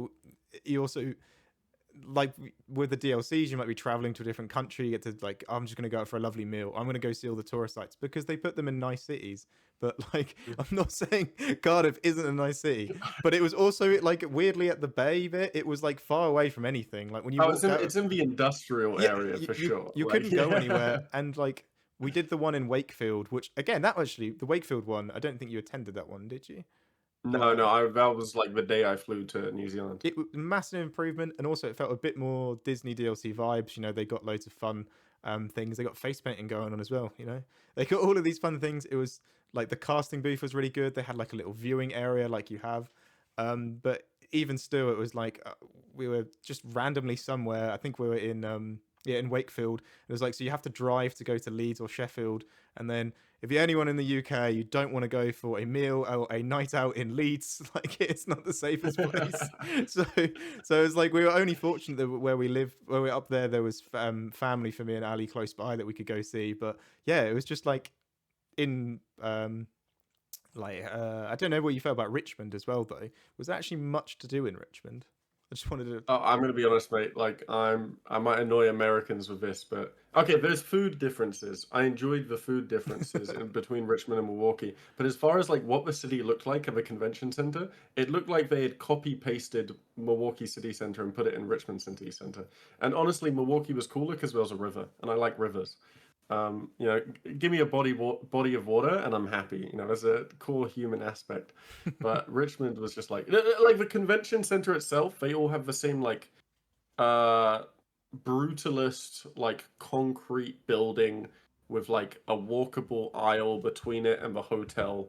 you also like with the DLCs, you might be traveling to a different country. You get to like, I'm just going to go out for a lovely meal. I'm going to go see all the tourist sites because they put them in nice cities. But like, I'm not saying Cardiff isn't a nice city, but it was also like weirdly at the bay bit. It was like far away from anything. Like when you Oh, walked out of, it's in the industrial yeah, area you, for you sure. you Like couldn't go yeah. anywhere. And like we did the one in Wakefield, which again, that actually the Wakefield one. I don't think you attended that one, did you? No, Uh, no, that was like the day I flew to New Zealand. it was massive improvement, and also it felt a bit more Disney DLC vibes. They got loads of fun things. They got face painting going on as well. They got all of these fun things. It was like the casting booth was really good. They had like a little viewing area like you have, but even still, it was like we were just randomly somewhere. I think we were in Yeah, in Wakefield. It was like, so you have to drive to go to Leeds or Sheffield, and then if you're anyone in the UK, you don't want to go for a meal or a night out in Leeds. Like, it's not the safest place. So, so it's like we were only fortunate that where we live, where we're up there, there was family for me and Ali close by that we could go see. But yeah, it was just like in I don't know what you felt about Richmond as well though. Was there actually much to do in Richmond? I just wanted to. Oh, I'm gonna be honest, mate. Like, I might annoy Americans with this, but okay, there's food differences. I enjoyed the food differences in between Richmond and Milwaukee. But as far as like what the city looked like of a convention center, it looked like they had copy pasted Milwaukee City Center and put it in Richmond City Center. And honestly, Milwaukee was cooler because there was a river, and I like rivers. You know, give me a body of water, and I'm happy. You know, as a core human aspect. But Richmond was just like the convention center itself. They all have the same like uh brutalist like concrete building with like a walkable aisle between it and the hotel,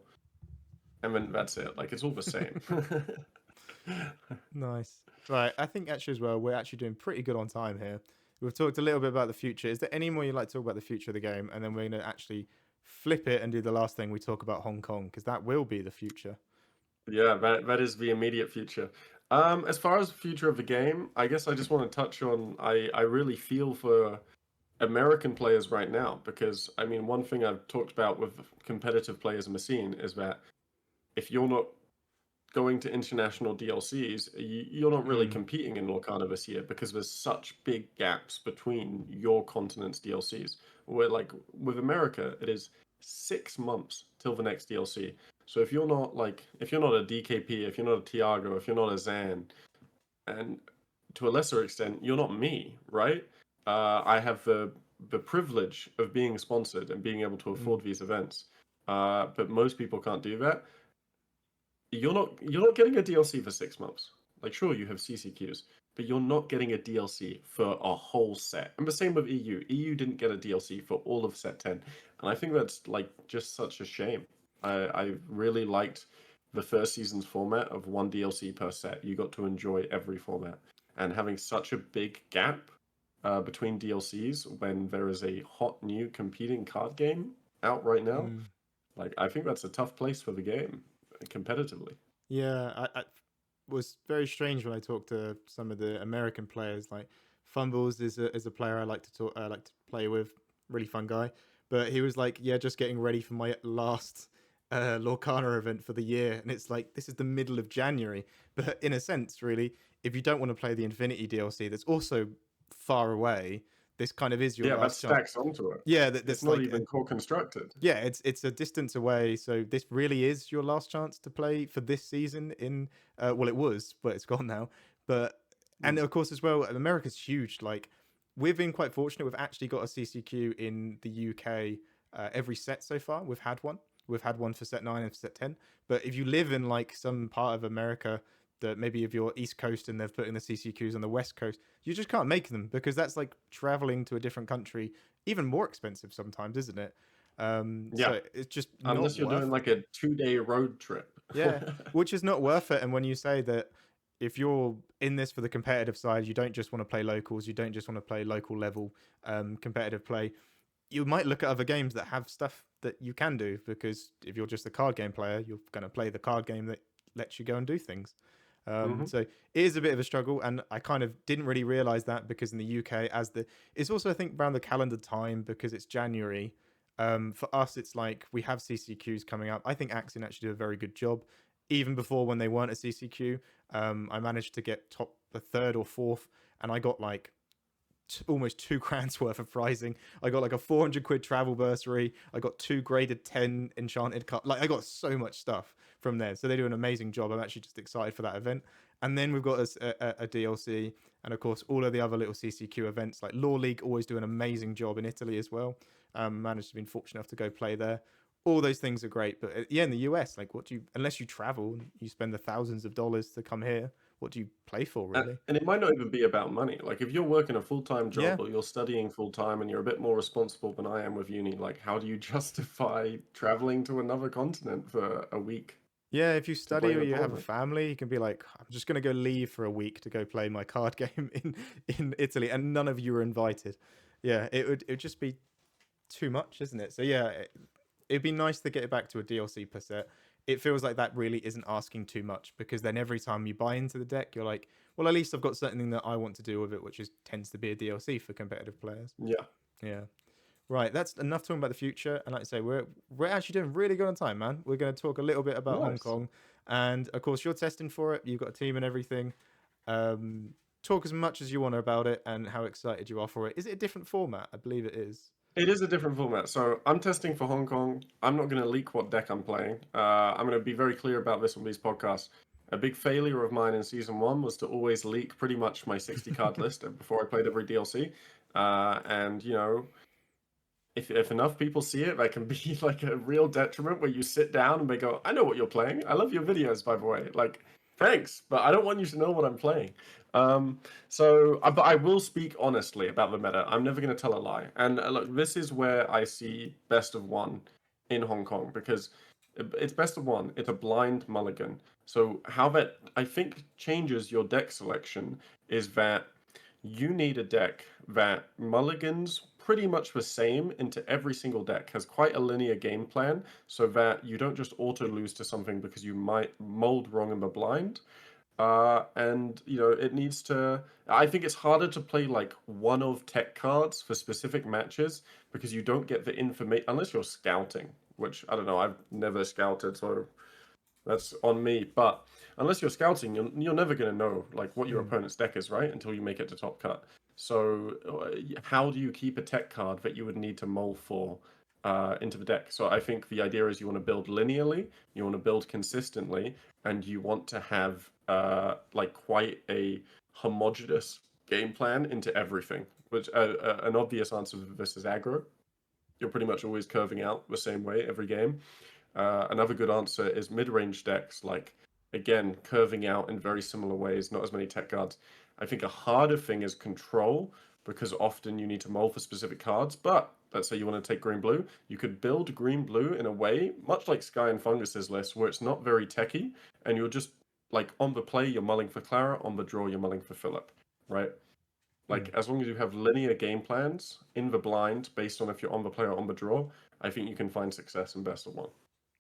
and then that's it. Like it's all the same. Nice. Right. I think actually as well, we're actually doing pretty good on time here. We've talked a little bit about the future. Is there any more you'd like to talk about the future of the game? And then we're going to actually flip it and do the last thing we talk about Hong Kong, because that will be the future. Yeah, that is the immediate future. As far as the future of the game, I guess I just want to touch on I really feel for American players right now because I mean one thing I've talked about with competitive players in the scene is that if you're not going to international DLCs, you're not really Mm, competing in Lorcana this year because there's such big gaps between your continent's DLCs. Where like with America, it is 6 months till the next DLC. So if you're not like if you're not a DKP, if you're not a Tiago, if you're not a Zan, and to a lesser extent, you're not me, right? I have the privilege of being sponsored and being able to mm, afford these events. But most people can't do that. You're not getting a DLC for 6 months. Like sure, you have CCQs, but you're not getting a DLC for a whole set. And the same with EU. EU didn't get a DLC for all of set 10. And I think that's like just such a shame. I really liked the first season's format of one DLC per set. You got to enjoy every format. And having such a big gap between DLCs when there is a hot new competing card game out right now, mm. like I think that's a tough place for the game competitively. Yeah, I was very strange when I talked to some of the American players. Like Fumbles is a player I like to talk, I like to play with. Really fun guy, but he was like, yeah, just getting ready for my last Lorcana event for the year, and it's like this is the middle of January. But in a sense, really, if you don't want to play the Infinity DLC, that's also far away. This kind of is your Yeah, that last chance. stacks onto it. Yeah, It's that's not like even core constructed. yeah, it's a distance away. So this really is your last chance to play for this season. In well, it was, but it's gone now. But and Mm. of course as well, America's huge. Like we've been quite fortunate. We've actually got a CCQ in the UK every set so far. We've had one. We've had one for set 9 and for set 10. But if you live in like some part of America that maybe if you're East Coast and they've put in the CCQs on the West Coast, you just can't make them because that's like traveling to a different country, even more expensive sometimes, isn't it? Yeah, So it's just not unless you're doing worth it. like a 2 day road trip. Yeah, which is not worth it. And when you say that if you're in this for the competitive side, you don't just want to play locals, you don't just want to play local level competitive play, you might look at other games that have stuff that you can do because if you're just a card game player, you're going to play the card game that lets you go and do things. Hmm. So it is a bit of a struggle, and I kind of didn't really realize that because in the UK, it's also I think around the calendar time because it's January. For us, it's like we have CCQs coming up. I think Axon actually do a very good job. Even before when they weren't a CCQ, I managed to get top the third or fourth, and I got like almost 2 grand's worth of pricing. I got like a 400 quid travel bursary. I got 2 graded 10 enchanted cup. Like I got so much stuff from there. So they do an amazing job. I'm actually just excited for that event. And then we've got a DLC, and of course all of the other little CCQ events like Law League always do an amazing job in Italy as well. Managed to be fortunate enough to go play there. All those things are great, but yeah, in the US, like what do you? Unless you travel, you spend the thousands of dollars to come here. What do you play for, really? And it might not even be about money. Like if you're working a full-time Yeah, job or you're studying full-time and you're a bit more responsible than I am with uni, like how do you justify traveling to another continent for a week? Yeah, if you to play study in or a you have a tournament. family, you can be like, I'm just gonna go leave for a week to go play my card game in Italy, and none of you are invited. Yeah, it would just be too much, isn't it? So yeah, it'd be nice to get it back to a DLC per set. It feels like that really isn't asking too much because then every time you buy into the deck, you're like, well, at least I've got something that I want to do with it, which is tends to be a DLC for competitive players. Yeah. Yeah. Right, that's enough talking about the future. And like I say, we're actually doing really good on time, man. We're going to talk a little bit about Hong Nice. Kong, and of course, you're testing for it. You've got a team and everything. Um, Talk as much as you want about it and how excited you are for it. Is it a different format? I believe it is. It is a different format. So I'm testing for Hong Kong. I'm not going to leak what deck I'm playing. I'm going to be very clear about this on these podcasts. A big failure of mine in season one was to always leak pretty much my 60 card list before I played every DLC. And you know, if enough people see it, that can be like a real detriment where you sit down and they go, I know what you're playing. I love your videos, by the way. Like, thanks, but I don't want you to know what I'm playing. But I will speak honestly about the meta. I'm never going to tell a lie. And look, this is where I see best of one in Hong Kong because it's best of one. It's a blind mulligan. So how that I think changes your deck selection is that you need a deck that mulligans pretty much the same into every single deck, has quite a linear game plan, so that you don't just auto lose to something because you might mold wrong in the blind. And you know, it needs to. I think it's harder to play like one of tech cards for specific matches because you don't get the information unless you're scouting, which I don't know. I've never scouted, so that's on me. But unless you're scouting, you're never going to know like what your Mm. opponent's deck is, right? Until you make it to top cut. So how do you keep a tech card that you would need to mull for into the deck? So I think the idea is you want to build linearly, you want to build consistently, and you want to have like quite a homogeneous game plan into everything. Which an obvious answer to this is aggro. You're pretty much always curving out the same way every game. Another good answer is mid-range decks, like again, curving out in very similar ways, not as many tech cards. I think a harder thing is control, because often you need to mull for specific cards. But let's say you want to take green blue, you could build green blue in a way, much like Sky and Fungus's list, where it's not very techy, and you're just like on the play, you're mulling for Clara, on the draw, you're mulling for Philip, right? Like Mm. as long as you have linear game plans in the blind based on if you're on the play or on the draw, I think you can find success in best of one.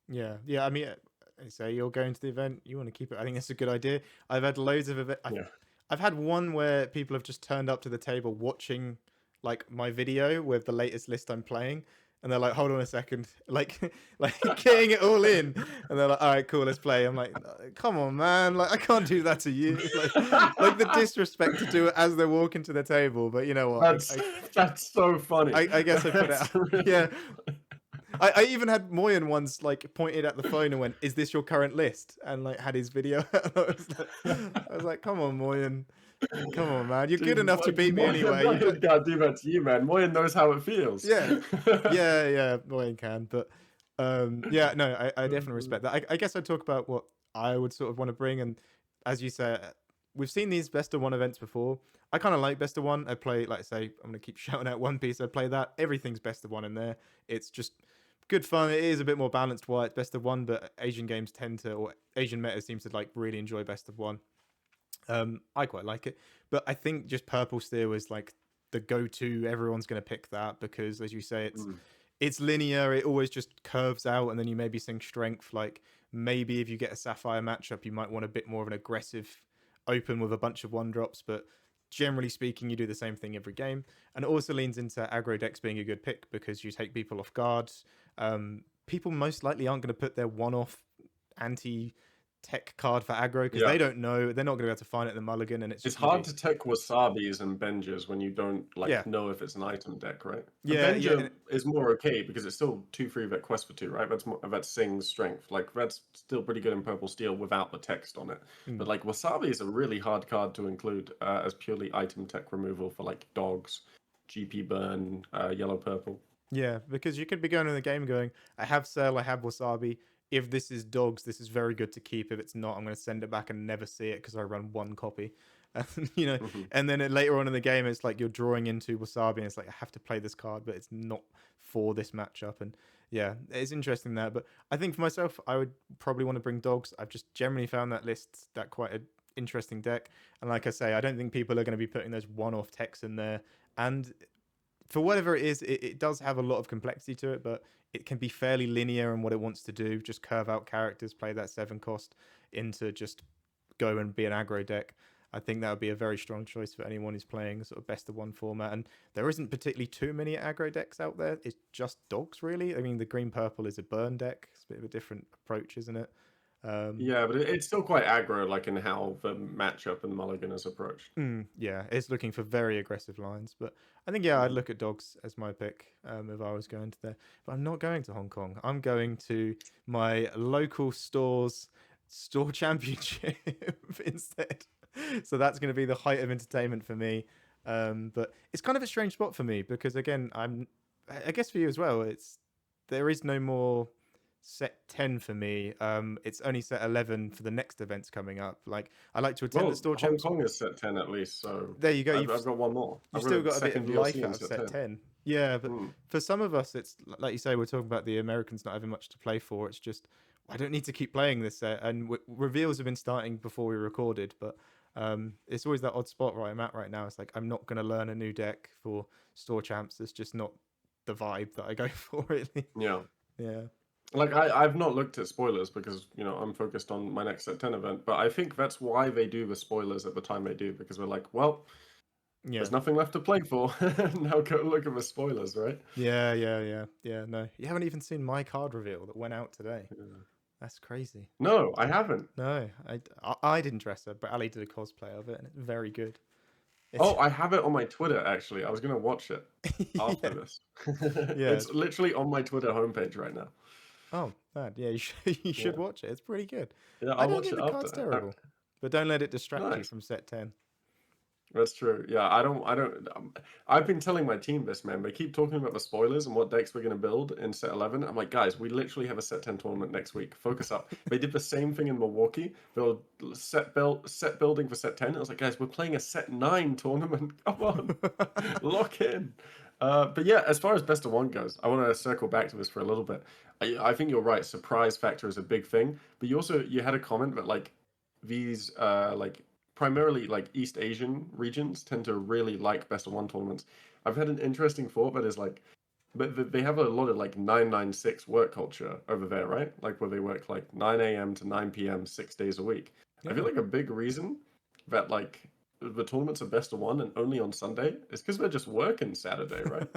Yeah, yeah. I mean, I say you're going to the event, you want to keep it. I think that's a good idea. I've had loads of event. Yeah. I've had one where people have just turned up to the table watching like my video with the latest list I'm playing, and they're like, "Hold on a second," like like getting it all in, and they're like, "All right, cool, let's play." I'm like, "Come on, man! Like I can't do that to you." Like the disrespect to do it as they're walking to the table. But you know what? That's that's so funny. I guess I put it out. That's really Yeah, I even had Moyen once like pointed at the phone and went, "Is this your current list?" and like had his video. I was like, "Come on, Moyen, come on, man, you're good Dude, enough to beat me Moyen, anyway." You Moyen just, can't do that to you, man. Moyen knows how it feels. yeah, yeah, Moyen can, but yeah, no, I definitely respect that. I guess I'd talk about what I would sort of want to bring, and as you say, we've seen these best of one events before. I kind of like best of one. I play, like I say, I'm gonna keep shouting out One Piece. I play that. Everything's best of one in there. It's just good fun. It is a bit more balanced why it's best of one, but Asian games tend to, or Asian meta seems to like really enjoy best of one. I quite like it, but I think just Purple Steel is like the go-to. Everyone's going to pick that because, as you say, Mm. it's linear. It always just curves out, and then you maybe sing strength. Like maybe if you get a Sapphire matchup, you might want a bit more of an aggressive open with a bunch of one drops, but generally speaking, you do the same thing every game. And it also leans into aggro decks being a good pick because you take people off guard. People most likely aren't going to put their one-off anti tech card for aggro because Yeah. they don't know, they're not going to be able to find it in the mulligan, and it's It's just going to hard be to tech wasabis and Benjas when you don't yeah, like know if it's an item deck, right? A yeah, Benja is more okay because it's still 2/3 that quest for 2, right? That's Sing's strength. Like that's still pretty good in purple steel without the text on it. But like wasabi is a really hard card to include as purely item tech removal for like dogs, GP burn, yellow purple. yeah, because you could be going in the game going, I have Cell, I have Wasabi. If this is dogs, this is very good to keep. If it's not, I'm going to send it back and never see it because I run one copy. And, you know, Hmm. and then later on in the game, it's like you're drawing into Wasabi, and it's like I have to play this card, but it's not for this matchup. And Yeah, it's interesting there. But I think for myself, I would probably want to bring dogs. I've just generally found that list that quite an interesting deck. And like I say, I don't think people are going to be putting those one-off techs in there. And for whatever it is, it does have a lot of complexity to it, but it can be fairly linear in what it wants to do. Just curve out characters, play that 7 cost into just go and be an aggro deck. I think that would be a very strong choice for anyone who's playing sort of best of one format. And there isn't particularly too many aggro decks out there. It's just dogs, really. I mean, the green purple is a burn deck. It's a bit of a different approach, isn't it? Um, Yeah, but it's still quite aggro, like in how the matchup and Mulligan is approached. yeah, it's looking for very aggressive lines. But I think, yeah, I'd Mhm. look at dogs as my pick if I was going to there. But I'm not going to Hong Kong. I'm going to my local store's store championship instead. So that's going to be the height of entertainment for me. But it's kind of a strange spot for me because, again, I guess for you as well, there is no more set 10 for me. It's only set 11 for the next events coming up. Like, I like to attend the Well, store Hong champs. Kong is set 10 at least, so There you go. I've got one more. You've I've got still a got a bit second of DLC life in out of set set 10. 10. Yeah, but Mm. for some of us, it's like you say, we're talking about the Americans not having much to play for. It's just, I don't need to keep playing this set. And reveals have been starting before we recorded, but it's always that odd spot where I'm at right now. It's like, I'm not going to learn a new deck for store champs. It's just not the vibe that I go for, really. Yeah. Yeah. Like I've not looked at spoilers because, I'm focused on my next set 10 event, but I think that's why they do the spoilers at the time they do, because we're like, well, Yeah. there's nothing left to play for. Now go look at the spoilers, right? Yeah. No, you haven't even seen my card reveal that went out today. Yeah. That's crazy. No, I haven't. No, I didn't dress up, but Ali did a cosplay of it, and it's very good. Oh, It's I have it on my Twitter actually. I was gonna watch it after yeah, this. yeah. It's literally on my Twitter homepage right now. Oh, man, yeah. You should Yeah. watch it. It's pretty good. Yeah, I I'll don't watch think it the after. card's terrible, but don't let it distract you Nice. from set 10. That's true. Yeah, I've been telling my team this, man. They keep talking about the spoilers and what decks we're going to build in set 11. I'm like, guys, we literally have a set 10 tournament next week. Focus up. They did the same thing in Milwaukee. They'll set building for set 10. I was like, guys, we're playing a set 9 tournament. Come on. Lock in. But yeah, as far as best of one goes, I want to circle back to this for a little bit. I think you're right. Surprise factor is a big thing. But you had a comment that like these like primarily like East Asian regions tend to really like best of one tournaments. I've had an interesting thought that is like, but they have a lot of like 996 work culture over there, right? Like where they work like 9 a.m. to 9 p.m. 6 days a week. I feel Yeah. like a big reason that like the tournaments are best of one and only on Sunday is because they're just working Saturday, right?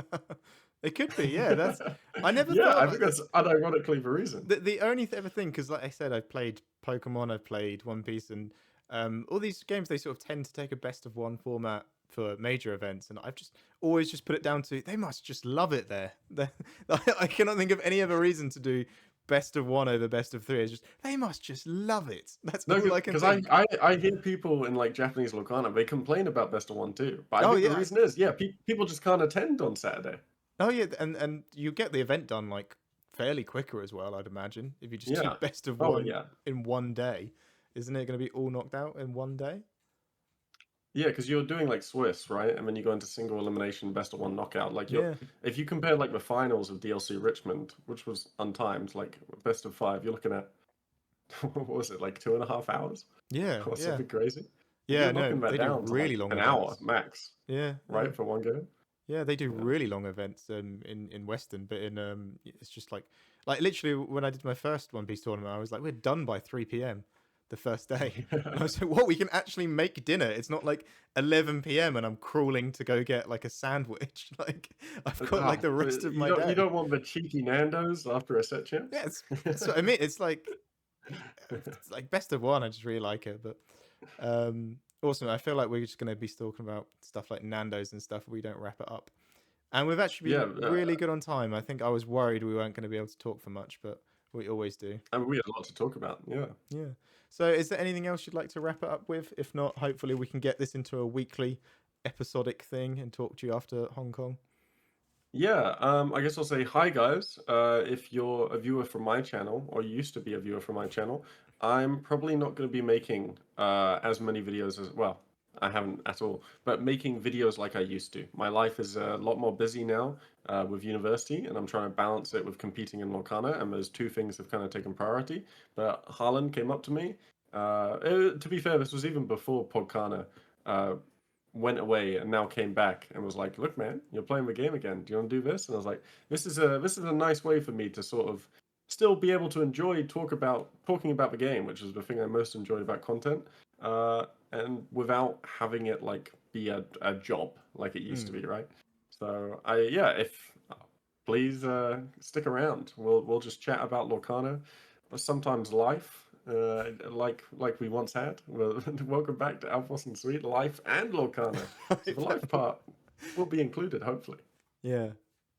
It could be, yeah. I never Yeah, thought I about think that's unironically the reason. the only ever thing, because like I said, I've played Pokemon, I've played One Piece, and all these games they sort of tend to take a best of one format for major events, and I've just always just put it down to they must just love it there. I cannot think of any other reason to do best of one over best of three. It's just they must just love it. That's No, all I can because I, think. I hear people in like Japanese Lorcana, they complain about best of one too. But I Oh think the yeah, reason is, yeah, people just can't attend on Saturday. oh yeah, and you get the event done like fairly quicker as well. I'd imagine if you just do Yeah. best of Oh, one yeah. in one day, isn't it going to be all knocked out in one day? Yeah, because you're doing like Swiss, right? And then you go into single elimination, best of one knockout. Like Yeah, if you compare like the finals of DLC Richmond, which was untimed, like best of 5, you're looking at what was it, like 2.5 hours yeah, or yeah, something crazy? yeah. You're No, knocking that they do down to really like long an hour events. max, Yeah, yeah. right, for one game. Yeah, they do Yeah. really long events in Western, but in it's just like literally when I did my first One Piece tournament, I was like, we're done by 3 p.m. the first day. And I was like, what? We can actually make dinner. It's not like 11 p.m. and I'm crawling to go get like a sandwich. Like I've got like the rest of You my don't day. want the cheeky Nando's after a set chance? Yeah, that's what I mean. It's like best of one. I just really like it, but awesome. I feel like we're just going to be talking about stuff like Nando's and stuff. If we don't wrap it up. And we've actually Yeah, been really good on time. I think I was worried we weren't going to be able to talk for much, but we always do. and we had a lot to talk about. Yeah. Yeah. So, is there anything else you'd like to wrap it up with? If not, hopefully we can get this into a weekly episodic thing and talk to you after Hong Kong. Yeah, I guess I'll say hi, guys. If you're a viewer from my channel, or you used to be a viewer from my channel, I'm probably not going to be making as many videos as well. I haven't at all. But making videos like I used to. My life is a lot more busy now with university, and I'm trying to balance it with competing in Lorcana, and those two things have kind of taken priority. But Harlan came up to me. To be fair, this was even before Podcana uh, went away and now came back and was like, "Look, man, you're playing the game again. Do you want to do this?" And I was like, "This is a nice way for me to sort of still be able to enjoy talking about the game, which is the thing I most enjoyed about content." And without having it like be a job like it used to be, right? So if please stick around. We'll just chat about Lorcana, but sometimes life, like we once had. Well, welcome back to Alphos and Sweet Life and Lorcana. So the life part will be included, hopefully. Yeah.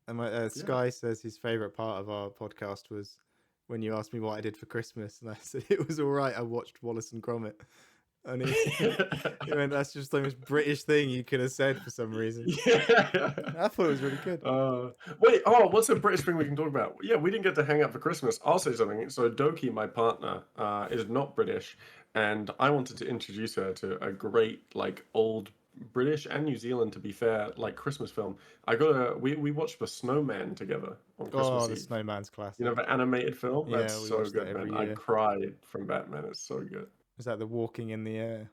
And my Yeah. Sky says his favorite part of our podcast was when you asked me what I did for Christmas, and I said it was all right. I watched Wallace and Gromit, and he went, "That's just the most British thing you could have said for some reason." Yeah. I thought it was really good. Wait, what's a British thing we can talk about? Yeah, we didn't get to hang out for Christmas. I'll say something. So Doki, my partner, is not British, and I wanted to introduce her to a great, like, old British and New Zealand, to be fair, like Christmas film. We watched The Snowman together on Oh, Christmas the Eve. Snowman's You know, classic. the animated film? That's Yeah, we so watched that good, man. every I year. cried from Batman. It's so good. Was that the Walking in the Air?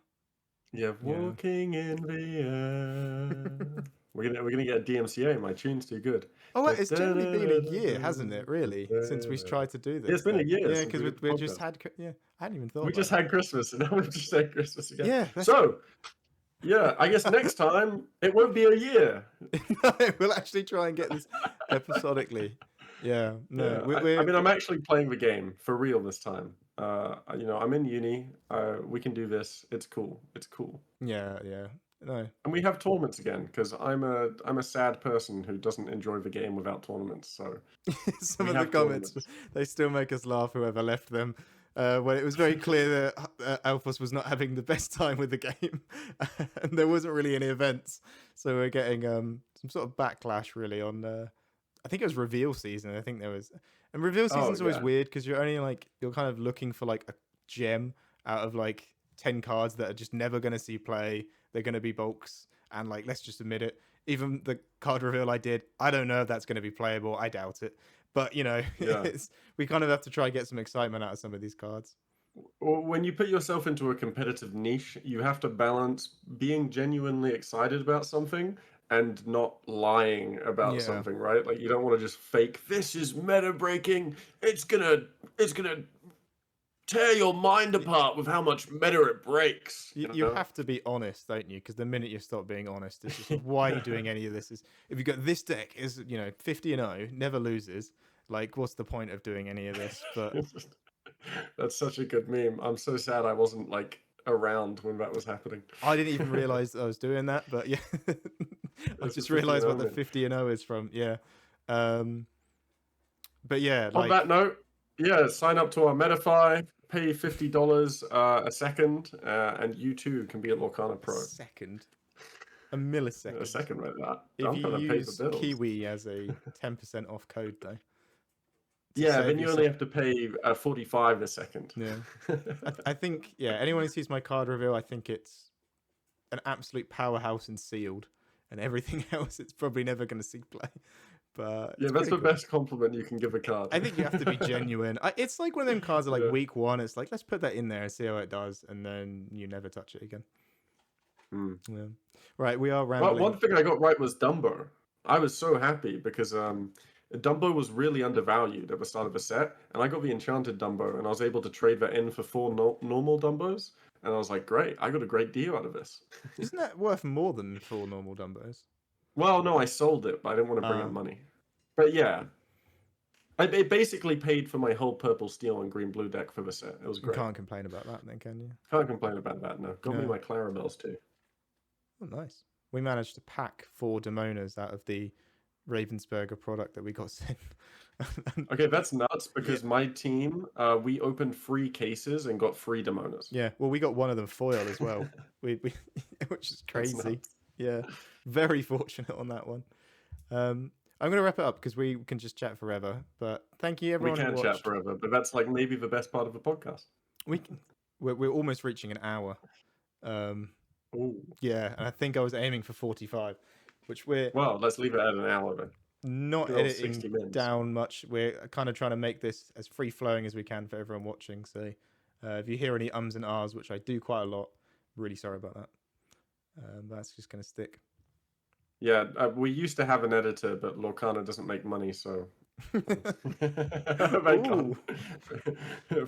Yeah, Yeah. walking in the air. We're gonna get a DMCA. My tune's too good. Oh, Da, it's da, generally da, been a da, year, da, hasn't it? Really, da, since we da. tried to do It's this. been a year Yeah, since because we did the we just podcast. had. Yeah, I hadn't even thought We about just that. had Christmas, and now we've just had Christmas again. Yeah, So, yeah, I guess next time it won't be a year. no, we'll actually try and get this episodically. Yeah, no, Yeah, I mean, I'm actually playing the game for real this time. I'm in uni. We can do this. It's cool. It's cool. yeah, no. And we have tournaments again because I'm a sad person who doesn't enjoy the game without tournaments. So Some we of the have comments, tournaments. they still make us laugh. Whoever left them, when it was very clear that Alphos was not having the best time with the game, and there wasn't really any events, so we're getting some sort of backlash really on. I think it was reveal season. I think there was, and reveal Oh season's always yeah, weird because you're kind of looking for like a gem out of like 10 cards that are just never gonna see play. They're gonna be bulks, and like let's just admit it. Even the card reveal I did, I don't know if that's gonna be playable. I doubt it. But yeah. we kind of have to try and get some excitement out of some of these cards. Well, when you put yourself into a competitive niche, you have to balance being genuinely excited about something and not lying about Yeah, something, right? Like you don't want to just fake this is meta breaking. It's gonna tear your mind apart with how much meta it breaks. you have to be honest, don't you? Because the minute you stop being honest, it's just why are you doing any of this? Is if you got this deck is 50-0, never loses. Like, what's the point of doing any of this? But That's such a good meme. I'm so sad I wasn't like around when that was happening. I didn't even realize I was doing that. But yeah, I It's just a realized 50 what the moment. 50-0 is from. Yeah, but yeah, On like that note, yeah, sign up to our Metafy, pay $50 a second, and you too can be a Lorcana a Pro. second, a A millisecond. second like that. If I'm you trying to pay the use bills. Kiwi as a 10% off code, though, to Yeah, save then you only yourself. have to pay 45 a second. Yeah, I think anyone who sees my card reveal, I think it's an absolute powerhouse and sealed, and everything else it's probably never going to see play. But Yeah, it's that's pretty the cool. best compliment you can give a card. I think you have to be genuine. It's like one of them cards are like Yeah. week one. It's like let's put that in there and see how it does, and then you never touch it again. Hmm. Yeah. Right, we are Well, rambling. one thing I got right was Dumbo. I was so happy because Dumbo was really undervalued at the start of the set, and I got the enchanted Dumbo, and I was able to trade that in for 4 normal Dumbos, and I was like, great, I got a great deal out of this. Isn't that worth more than 4 normal Dumbos? Well, no, I sold it, but I didn't want to bring up money. But yeah, it basically paid for my whole purple, steel, and green blue deck for the set. It was You great. can't complain about that, then, can you? Can't complain about that. No, got me No. my Clarabelles too. Oh, nice. We managed to pack 4 Demonas out of the Ravensburger product that we got sent. Okay, that's nuts because my team, we opened 3 cases and got 3 Demonas. Yeah, well, we got one of them foil as well, we which is That's crazy. nuts. Yeah, very fortunate on that one. I'm going to wrap it up because we can just chat forever. But thank you, We everyone who can watched. chat forever, but that's like maybe the best part of the podcast. We're almost reaching an hour. Ooh. Yeah, and I think I was aiming for 45, which we're Well, let's leave it at an hour then. not Good old editing 60 minutes. down much. We're kind of trying to make this as free flowing as we can for everyone watching. So if you hear any ums and ahs, which I do quite a lot, really sorry about that. That's just going to stick. Yeah, we used to have an editor, but Lorcana doesn't make money, so. Thank God.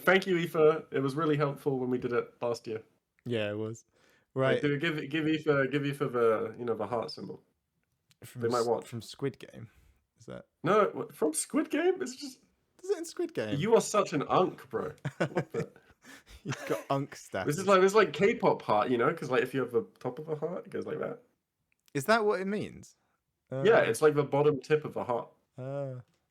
Thank you, Aoife. It was really helpful when we did it last year. Yeah, it was. Right. Give Aoife the heart symbol. They might watch. From Squid Game. Is that? No, from Squid Game? It's just. Is it in Squid Game? You are such an unk, bro. What the? You've got unk status. This is like K-pop heart, because like if you have the top of a heart, it goes like that. Is that what it means? Yeah, it's like the bottom tip of a heart.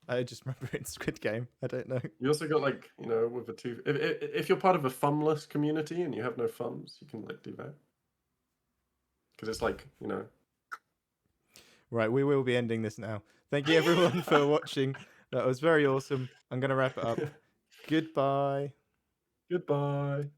I just remember it in Squid Game. I don't know. You also got like with the two. If you're part of a thumbless community and you have no thumbs, you can like do that. Because it's like Right, we will be ending this now. Thank you everyone for watching. That was very awesome. I'm gonna wrap it up. Goodbye. Goodbye.